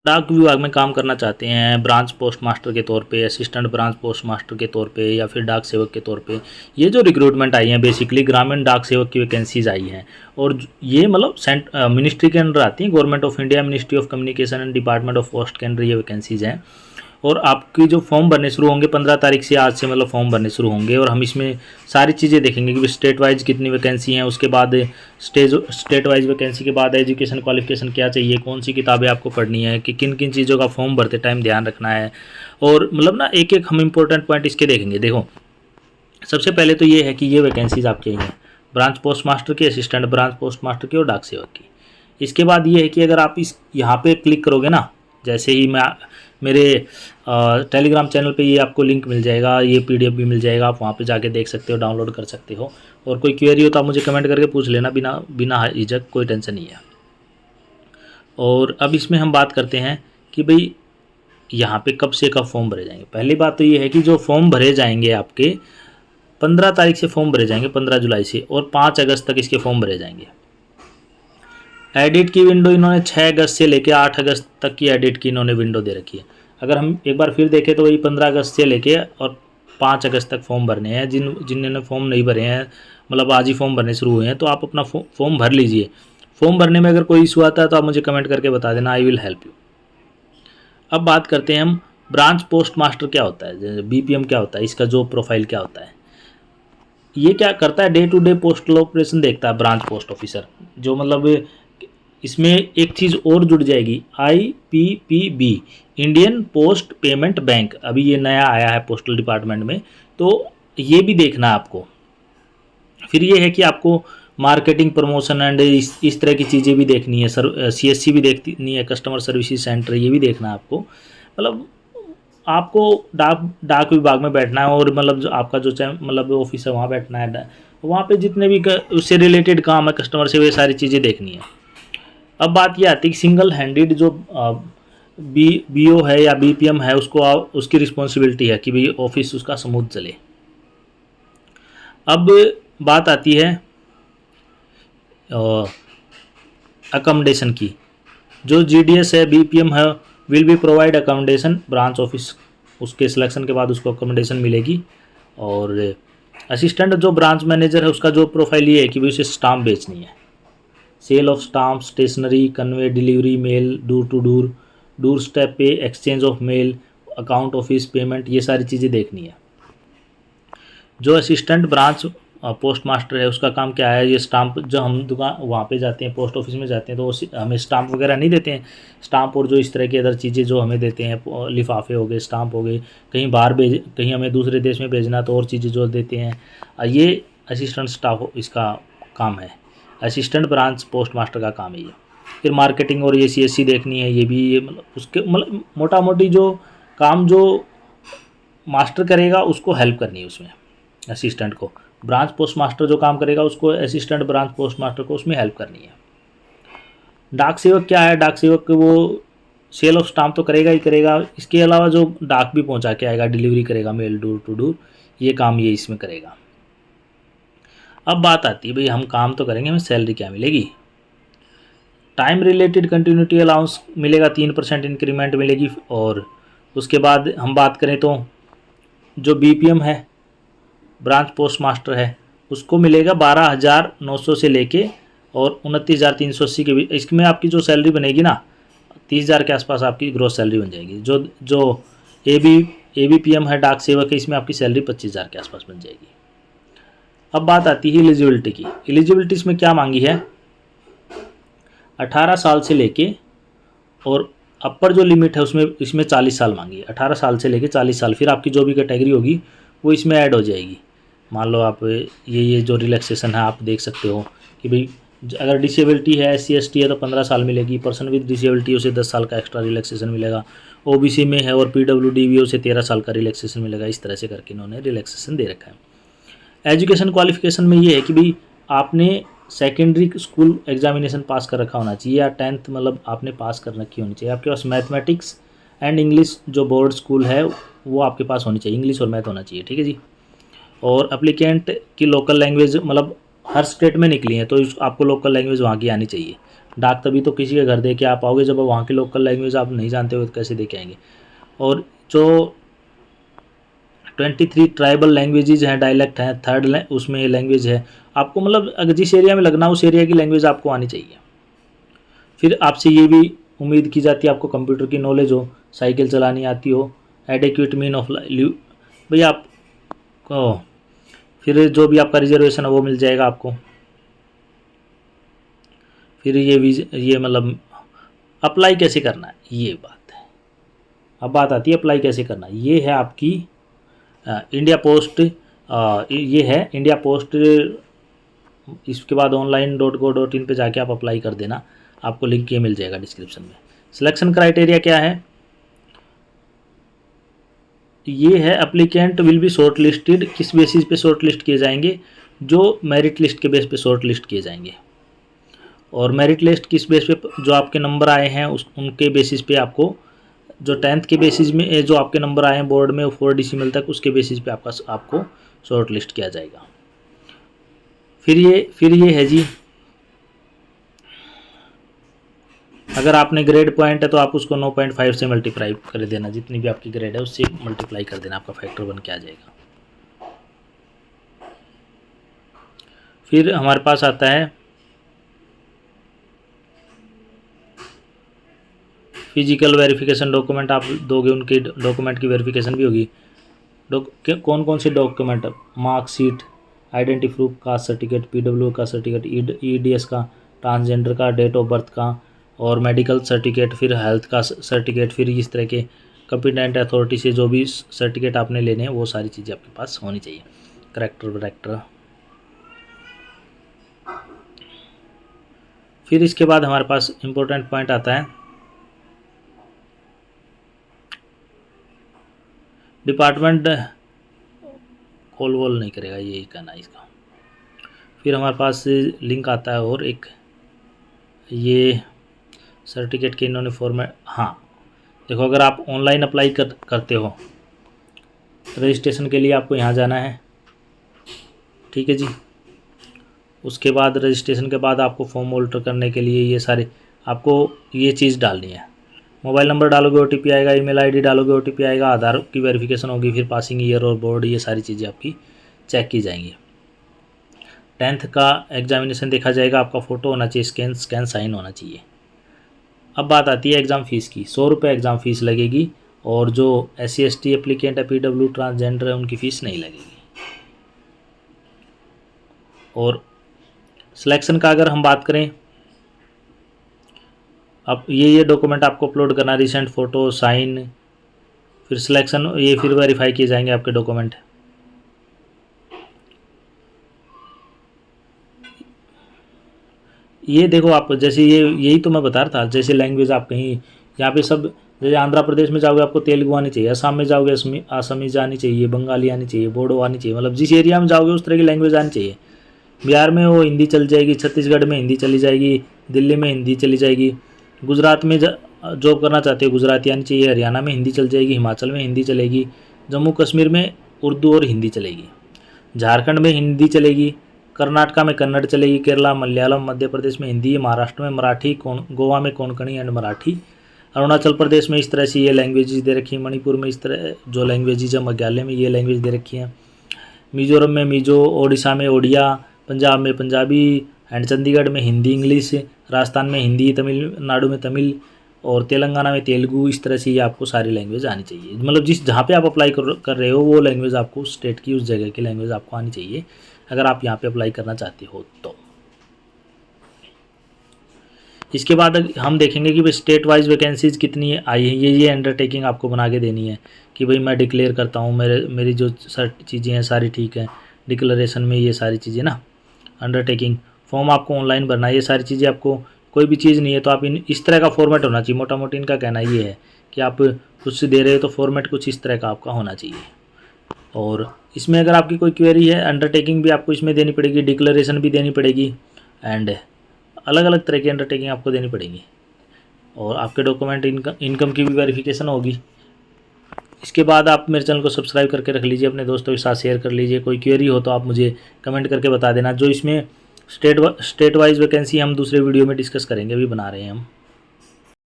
डाक विभाग में काम करना चाहते हैं ब्रांच पोस्ट मास्टर के तौर पे, असिस्टेंट ब्रांच पोस्ट मास्टर के तौर पे या फिर डाक सेवक के तौर पे, ये जो रिक्रूटमेंट आई हैं बेसिकली ग्रामीण डाक सेवक की वैकेंसीज आई हैं। और ये मतलब मिनिस्ट्री के अंडर आती हैं, government of India, ministry of communication and department of post के अंडर ये वैकेंसीज हैं। और आपकी जो फॉर्म भरने शुरू होंगे 15 तारीख से, आज से मतलब फॉर्म भरने शुरू होंगे। और हम इसमें सारी चीज़ें देखेंगे कि स्टेट वाइज कितनी वैकेंसी हैं, उसके बाद स्टेट वाइज वैकेंसी के बाद एजुकेशन क्वालिफिकेशन क्या चाहिए, कौन सी किताबें आपको पढ़नी है, कि किन किन चीज़ों का फॉर्म भरते टाइम ध्यान रखना है। और मतलब ना एक एक हम इंपॉर्टेंट पॉइंट इसके देखेंगे। देखो सबसे पहले तो ये है कि ये वैकेंसीज आपकी हैं ब्रांच पोस्ट मास्टर की, असिस्टेंट ब्रांच पोस्ट मास्टर की और डाक सेवक की। इसके बाद ये है कि अगर आप इस यहाँ पे क्लिक करोगे ना, जैसे ही मैं मेरे टेलीग्राम चैनल पे ये आपको लिंक मिल जाएगा, ये पीडीएफ भी मिल जाएगा, आप वहाँ पे जाके देख सकते हो, डाउनलोड कर सकते हो। और कोई क्वेरी हो तो आप मुझे कमेंट करके पूछ लेना, बिना हिचक, कोई टेंशन नहीं है। और अब इसमें हम बात करते हैं कि भाई यहाँ पे कब से कब फॉर्म भरे जाएंगे। पहली बात तो ये है कि जो फॉर्म भरे जाएंगे आपके 15 तारीख से फॉर्म भरे जाएंगे, 15 जुलाई से, और 5 अगस्त तक इसके फॉर्म भरे जाएंगे। एडिट की विंडो इन्होंने 6 अगस्त से लेकर 8 अगस्त तक की एडिट की इन्होंने विंडो दे रखी है। अगर हम एक बार फिर देखें तो वही 15 अगस्त से लेके और 5 अगस्त तक फॉर्म भरने हैं। जिन्होंने फॉर्म नहीं भरे हैं, मतलब आज ही फॉर्म भरने शुरू हुए हैं, तो आप अपना फॉर्म भर लीजिए। फॉर्म भरने में अगर कोई इशू आता है तो आप मुझे कमेंट करके बता देना, आई विल हेल्प यू। अब बात करते हैं हम ब्रांच पोस्ट मास्टर क्या होता है, बीपीएम क्या होता है, इसका जो प्रोफाइल क्या होता है। ये क्या करता है, day to day postal operation देखता है ब्रांच पोस्ट ऑफिसर। जो मतलब इसमें एक चीज़ और जुड़ जाएगी, IPPB, Indian post payment bank, अभी ये नया आया है पोस्टल डिपार्टमेंट में, तो ये भी देखना है आपको। फिर ये है कि आपको मार्केटिंग, प्रमोशन एंड इस तरह की चीज़ें भी देखनी है, CSC भी देखनी है, कस्टमर सर्विसेज सेंटर, ये भी देखना है आपको। मतलब आपको डाक विभाग में बैठना है, और मतलब जो आपका जो मतलब ऑफिस है वहाँ बैठना है, वहाँ पे जितने भी उससे रिलेटेड काम है कस्टमर से, वे सारी चीज़ें देखनी है। अब बात ये आती है कि सिंगल हैंडेड जो BO है या BPM है, उसकी रिस्पॉन्सिबिलिटी है कि भाई ऑफिस उसका स्मूथ चले। अब बात आती है अकोमोडेशन की। जो GDS है, BPM है, will be provide accommodation branch office, उसके सिलेक्शन के बाद उसको अकोमोडेशन मिलेगी। और असिस्टेंट जो ब्रांच मैनेजर है, उसका जो प्रोफाइल ये है कि भाई उसे स्टाम्प बेचनी है, sale of stamp, stationery, convey, delivery, mail, door step पे, exchange of mail, account office, payment, ये सारी चीज़ें देखनी है। जो असिस्टेंट ब्रांच पोस्ट मास्टर है, उसका काम क्या है, ये स्टाम्प, जो हम दुकान वहाँ पे जाते हैं, पोस्ट ऑफिस में जाते हैं, तो हमें स्टाम्प वगैरह नहीं देते हैं। स्टाम्प और जो इस तरह की अदर चीज़ें जो हमें देते हैं, लिफाफे हो गए, स्टाम्प हो गए, कहीं हमें दूसरे देश में भेजना तो और चीज़ें जो देते हैं, ये असिस्टेंट स्टाफ इसका काम है, असिस्टेंट ब्रांच पोस्ट मास्टर का काम है ये। फिर मार्केटिंग और ये CSC देखनी है, ये भी ये मतलब उसके मतलब मोटा मोटी जो काम जो मास्टर करेगा उसको हेल्प करनी है उसमें, असिस्टेंट को। ब्रांच पोस्ट मास्टर जो काम करेगा उसको असिस्टेंट ब्रांच पोस्ट मास्टर को उसमें हेल्प करनी है। डाक सेवक क्या है, डाक सेवक वो सेल ऑफ स्टाम्प तो करेगा ही करेगा, इसके अलावा जो डाक भी पहुंचा के आएगा, डिलीवरी करेगा, मेल डोर टू डोर, ये काम ये इसमें करेगा। अब बात आती है भाई हम काम तो करेंगे, हमें सैलरी क्या मिलेगी। टाइम रिलेटेड कंटिन्यूटी अलाउंस मिलेगा, 3% इंक्रीमेंट मिलेगी। और उसके बाद हम बात करें तो जो BPM है, ब्रांच पोस्ट मास्टर है, उसको मिलेगा 12,900 से लेके और 29,380 के बीच। इसमें आपकी जो सैलरी बनेगी ना, 30,000 के आसपास आपकी ग्रोस सैलरी बन जाएगी। जो ABPM है, डाक सेवक है, इसमें आपकी सैलरी 25,000 के आसपास बन जाएगी। अब बात आती है एलिजिबिलिटी की। एलिजिबिलिटी इसमें क्या मांगी है, 18 साल से लेके, और अपर जो लिमिट है इसमें 40 साल मांगी है, 18 साल से लेके 40 साल। फिर आपकी जो भी कैटेगरी होगी वो इसमें ऐड हो जाएगी। मान लो आप ये जो रिलैक्सेशन है आप देख सकते हो कि भाई अगर डिसेबिलिटी है, SC/ST है तो 15 साल मिलेगी, पर्सन विद डिसेबिलिटी उसे 10 साल का एक्स्ट्रा रिलैक्सेशन मिलेगा, OBC में है और PWD भी उसे 13 साल का रिलैक्सेशन मिलेगा। इस तरह से करके इन्होंने रिलैक्सेशन दे रखा है। एजुकेशन क्वालिफिकेशन में ये है कि भाई आपने सेकेंडरी स्कूल एग्जामिनेशन पास कर रखा होना चाहिए, या 10th मतलब आपने पास कर रखी होनी चाहिए। आपके पास मैथमेटिक्स एंड इंग्लिश जो बोर्ड स्कूल है वो आपके पास होनी चाहिए, इंग्लिश और मैथ होना चाहिए, ठीक है जी। और एप्लीकेंट की लोकल लैंग्वेज मतलब हर स्टेट में निकली है तो आपको लोकल लैंग्वेज वहाँ की आनी चाहिए। डाक तभी तो किसी के घर दे के आप आओगे जब वहाँ की लोकल लैंग्वेज आप नहीं जानते हो तो कैसे दे के आएंगे। और जो 23 ट्राइबल लैंग्वेजेज हैं, डायलेक्ट हैं, थर्ड उसमें ये लैंग्वेज है। आपको मतलब अगर जिस एरिया में लगना उस एरिया की लैंग्वेज आपको आनी चाहिए। फिर आपसे ये भी उम्मीद की जाती है आपको कंप्यूटर की नॉलेज हो, साइकिल चलानी आती हो, एडिक्वेट मीन ऑफ भैया आपको, फिर जो भी आपका रिजर्वेशन है वो मिल जाएगा आपको। फिर ये मतलब अप्लाई कैसे करना है ये बात है। अब बात आती है अप्लाई कैसे करना है। ये है आपकी इंडिया पोस्ट, ये है इंडिया पोस्ट। इसके बाद online.go.in पे जाके आप अप्लाई कर देना, आपको लिंक ये मिल जाएगा डिस्क्रिप्शन में। सिलेक्शन क्राइटेरिया क्या है, ये है applicant will be short listed. किस बेसिस पे शॉर्ट लिस्ट किए जाएंगे, जो मेरिट लिस्ट के बेस पे शॉर्ट लिस्ट किए जाएंगे। और मेरिट लिस्ट किस बेस पे, जो आपके नंबर आए हैं उनके बेसिस पे आपको, जो 10th के बेसिस में जो आपके नंबर आए हैं बोर्ड में 4 डेसिमल तक, उसके बेसिस पे आपको शॉर्ट लिस्ट किया जाएगा। फिर ये है जी, अगर आपने ग्रेड पॉइंट है तो आप उसको 9.5 से मल्टीप्लाई कर देना, जितनी भी आपकी ग्रेड है उससे मल्टीप्लाई कर देना, आपका फैक्टर बन के आ जाएगा। फिर हमारे पास आता है फिजिकल वेरिफिकेशन डॉक्यूमेंट आप दोगे, उनके डॉक्यूमेंट की वेरिफिकेशन भी होगी। कौन कौन से document, marksheet, identity proof, caste certificate, PW का सर्टिफिकेट, EDS का, ट्रांसजेंडर का, डेट ऑफ बर्थ का, और मेडिकल सर्टिफिकेट, फिर हेल्थ का सर्टिफिकेट, फिर इस तरह के कॉम्पिटेंट अथॉरिटी से जो भी सर्टिफिकेट आपने लेने हैं वो सारी चीज़ें आपके पास होनी चाहिए। करेक्टर वरेक्टर। फिर इसके बाद हमारे पास इम्पोर्टेंट पॉइंट आता है डिपार्टमेंट कॉल वॉल नहीं करेगा, ये कहना है इसका। फिर हमारे पास लिंक आता है और एक ये सर्टिफिकेट के इन्होंने फॉर्मेट, हाँ देखो अगर आप ऑनलाइन अप्लाई करते हो रजिस्ट्रेशन के लिए आपको यहाँ जाना है, ठीक है जी। उसके बाद रजिस्ट्रेशन के बाद आपको फॉर्म ऑल्टर करने के लिए ये सारे आपको ये चीज़ डालनी है। मोबाइल नंबर डालोगे OTP आएगा, ईमेल ID डालोगे OTP आएगा, आधार की वेरिफिकेशन होगी, फिर पासिंग ईयर और बोर्ड, ये सारी चीज़ें आपकी चेक की जाएंगी। 10th का एग्जामिनेशन देखा जाएगा, आपका फ़ोटो होना चाहिए, स्कैन साइन होना चाहिए। अब बात आती है एग्ज़ाम फ़ीस की। 100 रुपये एग्ज़ाम फ़ीस लगेगी, और जो SC ST एप्लीकेंट है, PW ट्रांसजेंडर है, उनकी फ़ीस नहीं लगेगी। और सिलेक्शन का अगर हम बात करें, अब ये डॉक्यूमेंट आपको अपलोड करना, रिसेंट फ़ोटो, साइन, फिर सिलेक्शन, ये फिर वेरीफाई किए जाएंगे आपके डॉक्यूमेंट। ये देखो आप, जैसे यही तो मैं बता रहा था, जैसे लैंग्वेज आप कहीं यहाँ पे सब, जैसे आंध्र प्रदेश में जाओगे आपको तेलुगु आनी चाहिए, असम में जाओगे असमीज आनी चाहिए, बंगाली आनी चाहिए, बोडो आनी चाहिए, मतलब जिस एरिया में जाओगे उस तरह की लैंग्वेज आनी चाहिए। बिहार में वो हिंदी चल जाएगी, छत्तीसगढ़ में हिंदी चली जाएगी, दिल्ली में हिंदी चली जाएगी, गुजरात में जॉब करना चाहते हो गुजराती आनी चाहिए, हरियाणा में हिंदी चल जाएगी, हिमाचल में हिंदी चलेगी, जम्मू कश्मीर में उर्दू और हिंदी चलेगी, झारखंड में हिंदी चलेगी, कर्नाटका में कन्नड़ चलेगी, केरला, मलयालम, मध्य प्रदेश में हिंदी, महाराष्ट्र में मराठी, गोवा में कोंकणी एंड मराठी, अरुणाचल प्रदेश में इस तरह से ये लैंग्वेजेस दे रखी है, मणिपुर में इस तरह जो लैंग्वेजेज है, मेघालय में ये लैंग्वेज दे रखी है, मिजोरम में मिजो, ओडिशा में ओडिया, पंजाब में पंजाबी एंड चंडीगढ़ में हिंदी इंग्लिश, राजस्थान में हिंदी, तमिलनाडु में तमिल, और तेलंगाना में तेलुगु। इस तरह से ये आपको सारी लैंग्वेज आनी चाहिए, मतलब जहाँ पे आप अप्लाई कर रहे हो वो लैंग्वेज आपको, स्टेट की उस जगह की लैंग्वेज आपको आनी चाहिए अगर आप यहाँ पे अप्लाई करना चाहते हो तो। इसके बाद हम देखेंगे कि भाई स्टेट वाइज वैकेंसीज कितनी आई है, ये अंडरटेकिंग आपको बना के देनी है कि भाई मैं डिक्लेयर करता हूँ, मेरी जो चीज़ें हैं सारी ठीक हैं, डिक्लेरेशन में ये सारी चीज़ें ना, अंडरटेकिंग फॉर्म आपको ऑनलाइन भरना है, ये सारी चीज़ें आपको, कोई भी चीज़ नहीं है तो आप इस तरह का फॉर्मेट होना चाहिए। मोटा मोटी इनका कहना ये है कि आप कुछ दे रहे हो तो फॉर्मेट कुछ इस तरह का आपका होना चाहिए। और इसमें अगर आपकी कोई क्वेरी है, अंडरटेकिंग भी आपको इसमें देनी पड़ेगी, डिक्लेरेशन भी देनी पड़ेगी, एंड अलग अलग तरह की अंडरटेकिंग आपको देनी पड़ेगी, और आपके डॉक्यूमेंट इनकम की भी वेरिफिकेशन होगी। इसके बाद आप मेरे चैनल को सब्सक्राइब करके रख लीजिए, अपने दोस्तों के साथ शेयर कर लीजिए। कोई क्वेरी हो तो आप मुझे कमेंट करके बता देना। जो इसमें स्टेट वाइज वैकेंसी हम दूसरे वीडियो में डिस्कस करेंगे, अभी बना रहे हैं हम।